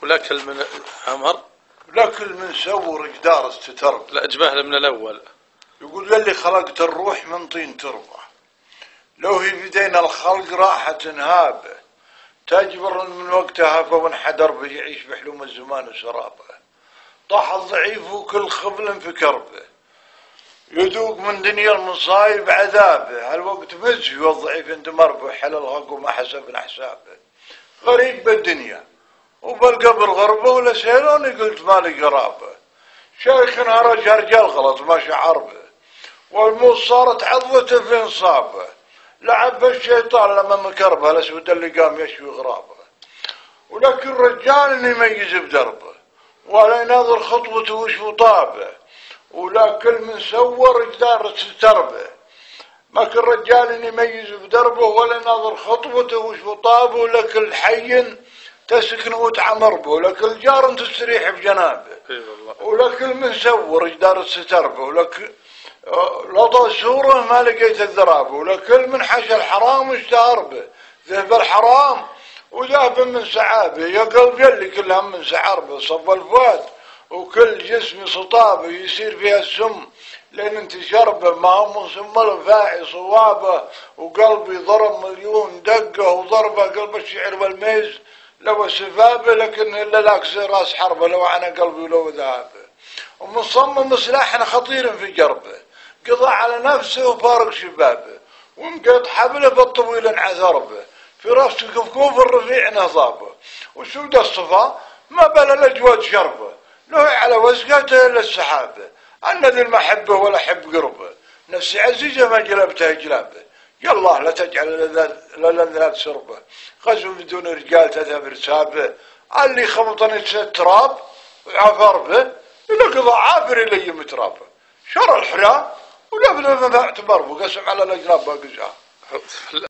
ولكل من عمر، لكل من سور جدار استترب. لا اجباه من الأول. يقول للي خلقت الروح من طين تربة، لو هي بدينا الخلق راحة هابه، تجبر من وقتها فوانحدر به يعيش بحلوم الزمان وسرابه. طاح الضعيف وكل خبل في كربه، يذوق من دنيا المصايب عذابه. هالوقت مزي والضعيف اندمر به، حل الغق وما حسبنا حسابه. غريب بالدنيا وبالقبر غربه، ولا سيلوني قلت مالي قرابه. شيخنا رجال غلط ما شعر به، والموت صارت عضوته في انصابه. لعب الشيطان لما مكربه، الاسود اللي قام يشوي غرابه. ولكن رجال يميز بدربه، ولا يناظر خطوته وش طابه. ولكن من سور جدار تربه، ما كل رجال يميز بدربه، ولا يناظر خطوته وش طابه. ولكل حي تسكن وتعمر به، ولكل جار تستريح بجنابه. ولكل من سور جدار تربه، ولكل لطى سوره ما لقيت الذرابه. ولكل من حشى الحرام واشتهر به، ذهب الحرام وذهب من سعابه. يا قلبي اللي كل هم من سعربه، صب الفؤاد وكل جسمي صطابه. يصير فيها السم لان انت شربه، ما هم سم الفاعي صوابه. وقلبي ضرب مليون دقه وضربه، قلب الشعر والميز لو سفابه. لكن الا لاكس راس حربه، لو عنا قلبي ولو ذهابه. ومصمم سلاحنا خطير في جربه، قضى على نفسه وفارق شبابه. ومقيت حبله بالطويل انعذربه، في راسه كفكوف الرفيع نهضابه. وسود الصفا ما بلا الاجواد شربه، له على وسقته الا السحابه. انا ذي المحبه ولا حب قربه، نفسي عزيزه ما جلبتها جلابه. يالله لا تجعل للذات سربه، غزو بدون رجال تذهب رسابه. اللي خبطني التراب عفر به، إلا قضى عافر إلي مترابه. شر الحرام ولا بلا ما اعتبر، وقسم على الأجناب باقي